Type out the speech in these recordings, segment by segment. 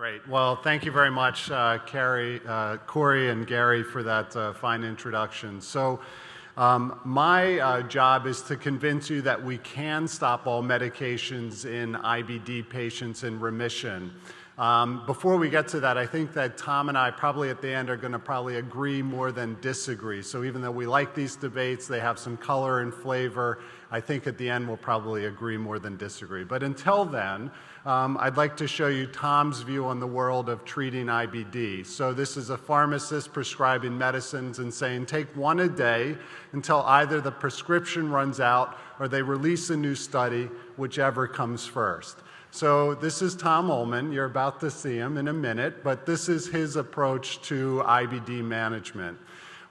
Great. Well, thank you very much, Corey and Gary, for that fine introduction. So my job is to convince you that we can stop all medications in IBD patients in remission. Before we get to that, I think that Tom and I probably at the end are going to probably agree more than disagree. So even though we like these debates, they have some color and flavor, I think at the end we'll probably agree more than disagree. But until then, I'd like to show you Tom's view on the world of treating IBD. So this is a pharmacist prescribing medicines and saying take one a day until either the prescription runs out or they release a new study, whichever comes first. So this is Tom Ullman. You're about to see him in a minute, but this is his approach to IBD management.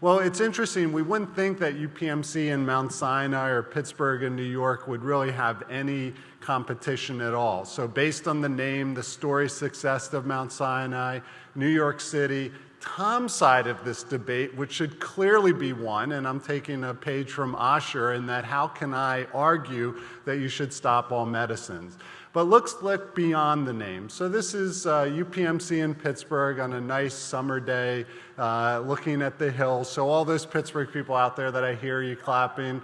Well, it's interesting. We wouldn't think that UPMC and Mount Sinai or Pittsburgh and New York would really have any competition at all. So based on the name, the story success of Mount Sinai, New York City, Tom's side of this debate, which should clearly be won, and I'm taking a page from Osher in that how can I argue that you should stop all medicines? But let's look beyond the name. So this is UPMC in Pittsburgh on a nice summer day, looking at the hills. So all those Pittsburgh people out there that I hear you clapping,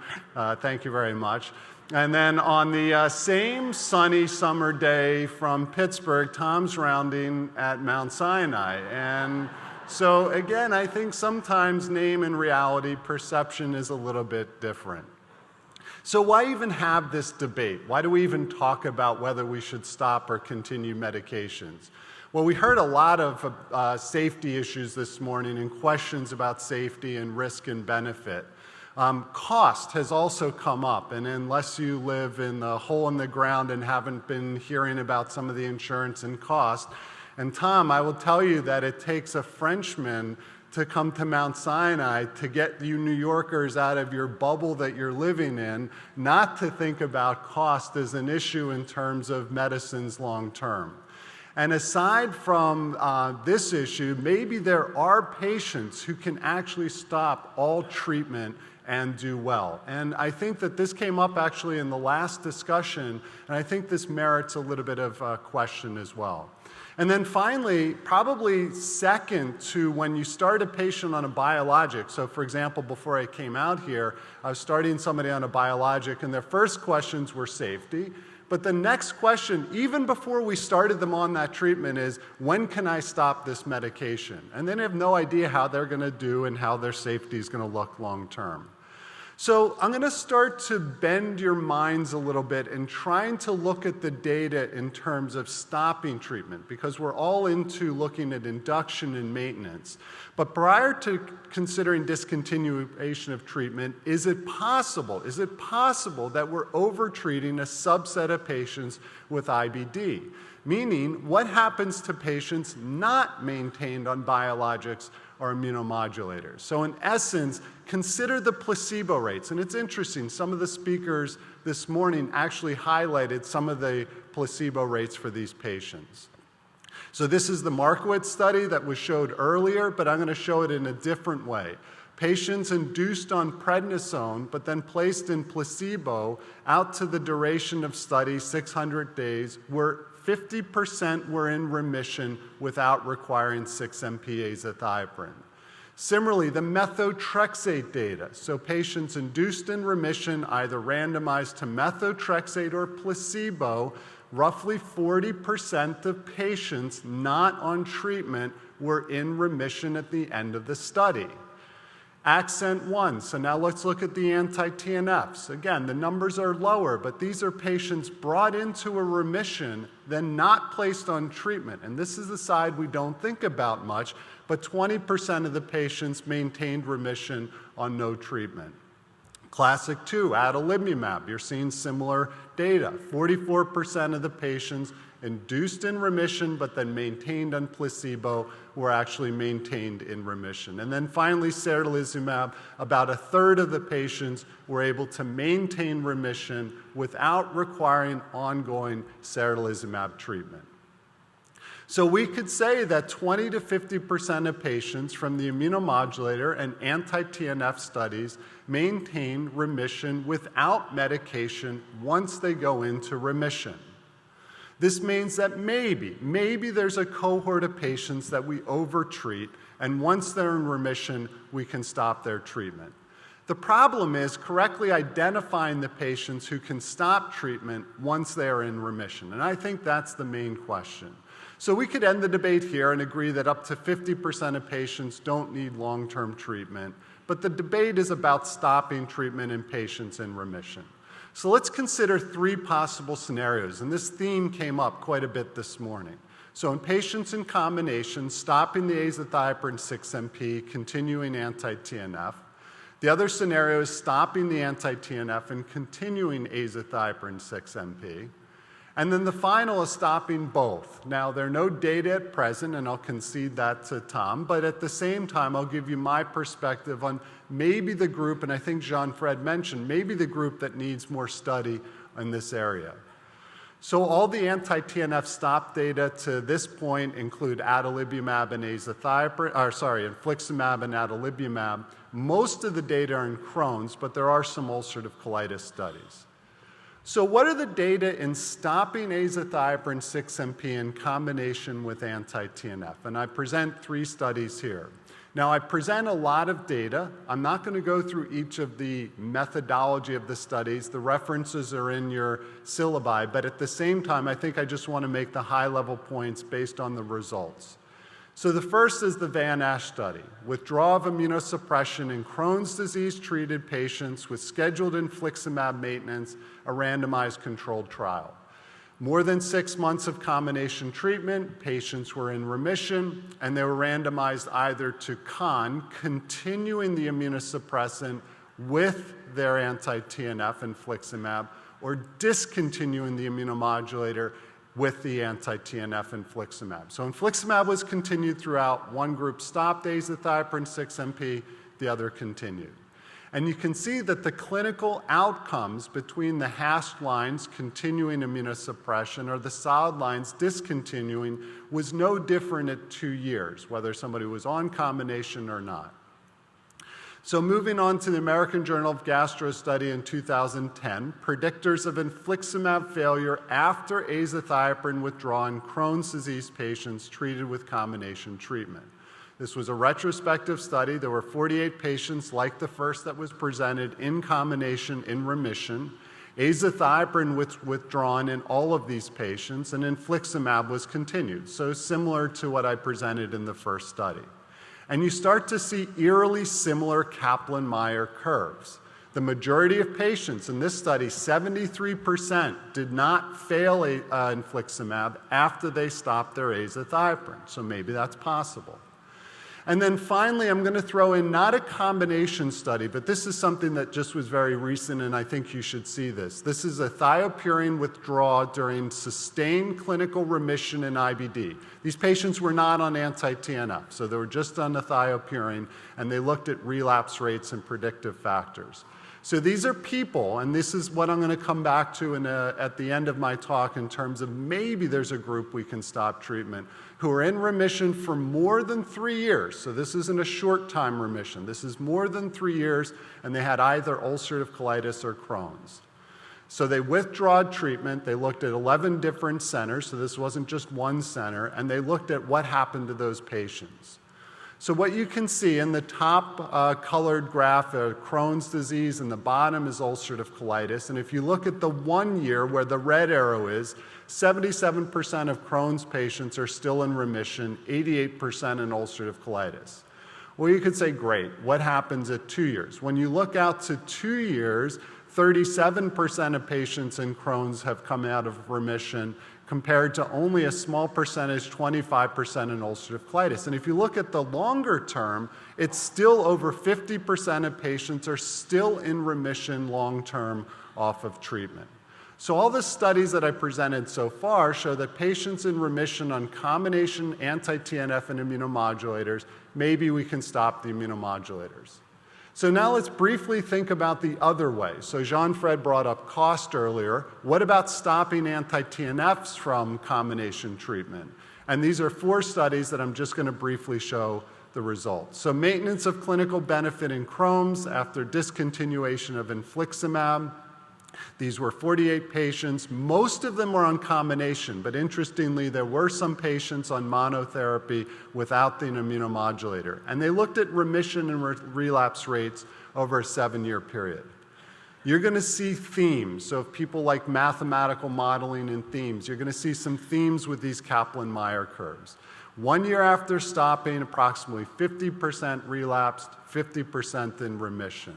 thank you very much. And then on the same sunny summer day from Pittsburgh, Tom's rounding at Mount Sinai. And so again, I think sometimes name and reality perception is a little bit different. So why even have this debate? Why do we even talk about whether we should stop or continue medications? Well, we heard a lot of safety issues this morning and questions about safety and risk and benefit. Cost has also come up, and unless you live in the hole in the ground and haven't been hearing about some of the insurance and cost, and Tom, I will tell you that it takes a Frenchman to come to Mount Sinai to get you New Yorkers out of your bubble that you're living in, not to think about cost as an issue in terms of medicines long term. And aside from this issue, maybe there are patients who can actually stop all treatment and do well. And I think that this came up actually in the last discussion, and I think this merits a little bit of a question as well. And then finally, probably second to when you start a patient on a biologic, so for example, before I came out here, I was starting somebody on a biologic, and their first questions were safety. But the next question, even before we started them on that treatment, is when can I stop this medication? And then they have no idea how they're going to do and how their safety is going to look long term. So I'm going to start to bend your minds a little bit in trying to look at the data in terms of stopping treatment, because we're all into looking at induction and maintenance. But prior to considering discontinuation of treatment, is it possible that we're over-treating a subset of patients with IBD? Meaning, what happens to patients not maintained on biologics or immunomodulators? So in essence, consider the placebo rates. And it's interesting, some of the speakers this morning actually highlighted some of the placebo rates for these patients. So this is the Markowitz study that was showed earlier, but I'm going to show it in a different way. Patients induced on prednisone, but then placed in placebo out to the duration of study, 600 days, 50% were in remission without requiring 6 MPAs thiopurine. Similarly, the methotrexate data. So patients induced in remission, either randomized to methotrexate or placebo, roughly 40% of patients not on treatment were in remission at the end of the study. Accent 1, so now let's look at the anti-TNFs. Again, the numbers are lower, but these are patients brought into a remission, then not placed on treatment. And this is the side we don't think about much, but 20% of the patients maintained remission on no treatment. Classic 2, adalimumab, you're seeing similar data. 44% of the patients induced in remission but then maintained on placebo were actually maintained in remission. And then finally, certolizumab, about a third of the patients were able to maintain remission without requiring ongoing certolizumab treatment. So we could say that 20 to 50% of patients from the immunomodulator and anti-TNF studies maintain remission without medication once they go into remission. This means that maybe there's a cohort of patients that we overtreat, and once they're in remission, we can stop their treatment. The problem is correctly identifying the patients who can stop treatment once they are in remission, and I think that's the main question. So we could end the debate here and agree that up to 50% of patients don't need long-term treatment, but the debate is about stopping treatment in patients in remission. So let's consider three possible scenarios, and this theme came up quite a bit this morning. So in patients in combination, stopping the azathioprine 6-MP, continuing anti-TNF. The other scenario is stopping the anti-TNF and continuing azathioprine 6-MP. And then the final is stopping both. Now, there are no data at present, and I'll concede that to Tom, but at the same time, I'll give you my perspective on maybe the group, and I think Jean-Fred mentioned, maybe the group that needs more study in this area. So all the anti-TNF stop data to this point include adalimumab and infliximab and adalimumab. Most of the data are in Crohn's, but there are some ulcerative colitis studies. So what are the data in stopping azathioprine 6-MP in combination with anti-TNF? And I present three studies here. Now, I present a lot of data. I'm not going to go through each of the methodology of the studies. The references are in your syllabi, but at the same time, I think I just want to make the high-level points based on the results. So the first is the Van Asch study, withdrawal of immunosuppression in Crohn's disease-treated patients with scheduled infliximab maintenance, a randomized controlled trial. More than 6 months of combination treatment, patients were in remission, and they were randomized either to continuing the immunosuppressant with their anti-TNF infliximab, or discontinuing the immunomodulator with the anti-TNF infliximab. So infliximab was continued throughout. One group stopped azathioprine 6-MP, the other continued. And you can see that the clinical outcomes between the hashed lines, continuing immunosuppression, or the solid lines, discontinuing, was no different at 2 years, whether somebody was on combination or not. So moving on to the American Journal of Gastro study in 2010, predictors of infliximab failure after azathioprine withdrawal in Crohn's disease patients treated with combination treatment. This was a retrospective study. There were 48 patients, like the first that was presented, in combination in remission. Azathioprine was withdrawn in all of these patients, and infliximab was continued, so similar to what I presented in the first study. And you start to see eerily similar Kaplan-Meier curves. The majority of patients in this study, 73%, did not fail infliximab after they stopped their azathioprine, so maybe that's possible. And then finally, I'm going to throw in not a combination study, but this is something that just was very recent, and I think you should see this. This is a thiopurine withdrawal during sustained clinical remission in IBD. These patients were not on anti-TNF, so they were just on the thiopurine, and they looked at relapse rates and predictive factors. So these are people, and this is what I'm going to come back to at the end of my talk in terms of maybe there's a group we can stop treatment, who are in remission for more than 3 years. So this isn't a short-time remission. This is more than 3 years, and they had either ulcerative colitis or Crohn's. So they withdrew treatment. They looked at 11 different centers, so this wasn't just one center, and they looked at what happened to those patients. So what you can see in the top colored graph, Crohn's disease, and the bottom is ulcerative colitis. And if you look at the 1 year where the red arrow is, 77% of Crohn's patients are still in remission, 88% in ulcerative colitis. Well, you could say, great, what happens at 2 years? When you look out to 2 years, 37% of patients in Crohn's have come out of remission, compared to only a small percentage, 25% in ulcerative colitis. And if you look at the longer term, it's still over 50% of patients are still in remission long term off of treatment. So all the studies that I presented so far show that patients in remission on combination anti-TNF and immunomodulators, maybe we can stop the immunomodulators. So now let's briefly think about the other way. So Jean-Fred brought up cost earlier. What about stopping anti-TNFs from combination treatment? And these are 4 studies that I'm just going to briefly show the results. So maintenance of clinical benefit in Crohn's after discontinuation of infliximab. These were 48 patients. Most of them were on combination, but interestingly, there were some patients on monotherapy without the immunomodulator. And they looked at remission and relapse rates over a 7-year period. You're going to see themes. So if people like mathematical modeling and themes, you're going to see some themes with these Kaplan-Meier curves. 1 year after stopping, approximately 50% relapsed, 50% in remission.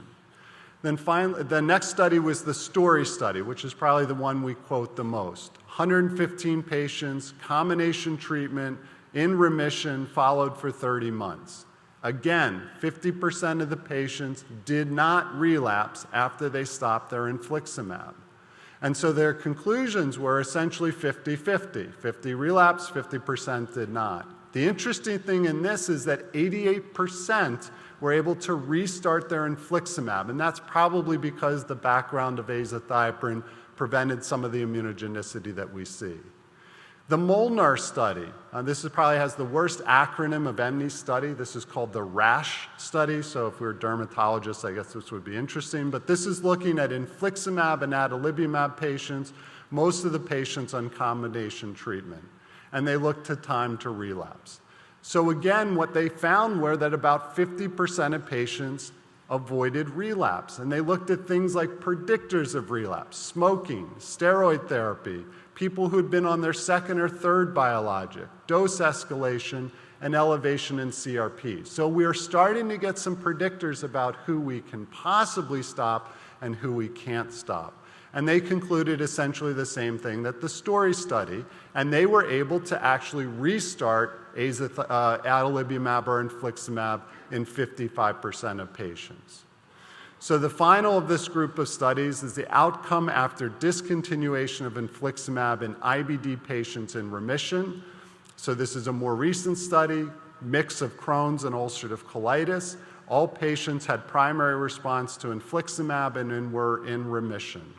Then finally, the next study was the STORY study, which is probably the one we quote the most. 115 patients, combination treatment, in remission, followed for 30 months. Again, 50% of the patients did not relapse after they stopped their infliximab. And so their conclusions were essentially 50-50. 50 relapsed, 50% did not. The interesting thing in this is that 88% were able to restart their infliximab, and that's probably because the background of azathioprine prevented some of the immunogenicity that we see. The Molnar study, this probably has the worst acronym of any study. This is called the RASH study, so if we were dermatologists, I guess this would be interesting. But this is looking at infliximab and adalimumab patients, most of the patients on combination treatment. And they looked at time to relapse. So again, what they found were that about 50% of patients avoided relapse. And they looked at things like predictors of relapse, smoking, steroid therapy, people who had been on their second or third biologic, dose escalation, and elevation in CRP. So we are starting to get some predictors about who we can possibly stop and who we can't stop. And they concluded essentially the same thing that the STORY study, and they were able to actually restart adalimumab or infliximab in 55% of patients. So the final of this group of studies is the outcome after discontinuation of infliximab in IBD patients in remission. So this is a more recent study, mix of Crohn's and ulcerative colitis. All patients had primary response to infliximab and were in remission.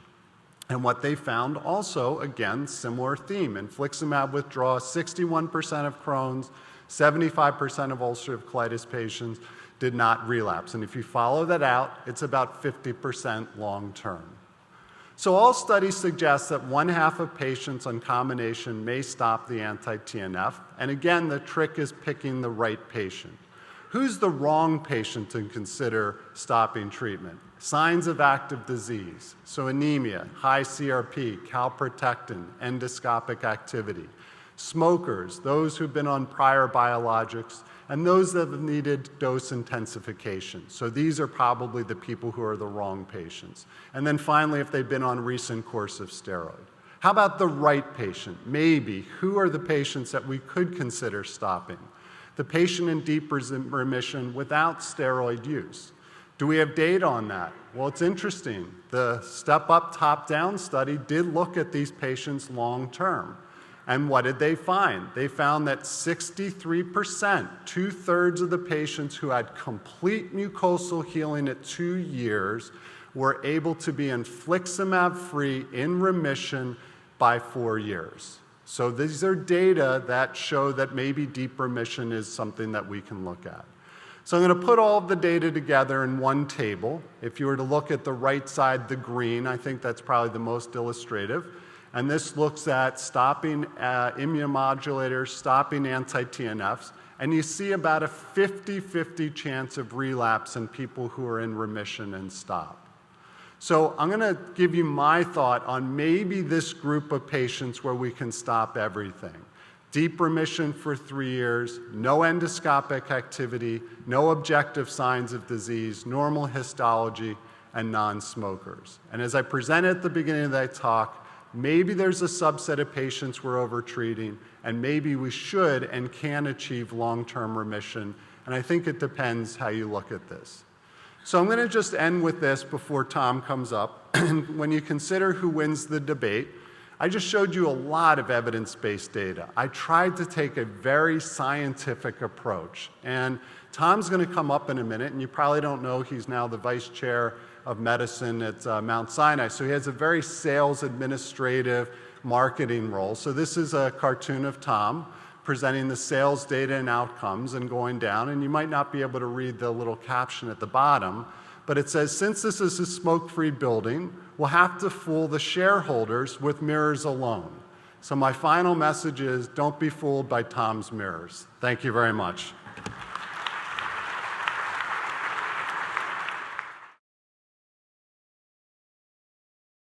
And what they found also, again, similar theme. Infliximab withdrawal, 61% of Crohn's, 75% of ulcerative colitis patients did not relapse. And if you follow that out, it's about 50% long term. So all studies suggest that 1/2 of patients on combination may stop the anti-TNF. And again, the trick is picking the right patient. Who's the wrong patient to consider stopping treatment? Signs of active disease, so anemia, high CRP, calprotectin, endoscopic activity. Smokers, those who've been on prior biologics, and those that have needed dose intensification. So these are probably the people who are the wrong patients. And then finally, if they've been on a recent course of steroid. How about the right patient? Maybe. Who are the patients that we could consider stopping? The patient in deep remission without steroid use. Do we have data on that? Well, it's interesting. The Step Up Top Down study did look at these patients long term. And what did they find? They found that 63%, 2/3 of the patients who had complete mucosal healing at 2 years, were able to be infliximab-free in remission by 4 years. So these are data that show that maybe deep remission is something that we can look at. So I'm going to put all of the data together in one table. If you were to look at the right side, the green, I think that's probably the most illustrative. And this looks at stopping immunomodulators, stopping anti-TNFs, and you see about a 50-50 chance of relapse in people who are in remission and stop. So I'm going to give you my thought on maybe this group of patients where we can stop everything. Deep remission for 3 years, no endoscopic activity, no objective signs of disease, normal histology, and non-smokers. And as I presented at the beginning of that talk, maybe there's a subset of patients we're over-treating, and maybe we should and can achieve long-term remission. And I think it depends how you look at this. So I'm going to just end with this before Tom comes up. When you consider who wins the debate, I just showed you a lot of evidence-based data. I tried to take a very scientific approach. And Tom's going to come up in a minute, and you probably don't know he's now the vice chair of medicine at Mount Sinai. So he has a very sales, administrative, marketing role. So this is a cartoon of Tom presenting the sales data and outcomes and going down. And you might not be able to read the little caption at the bottom, but it says, since this is a smoke-free building, we'll have to fool the shareholders with mirrors alone. So my final message is, don't be fooled by Tom's mirrors. Thank you very much.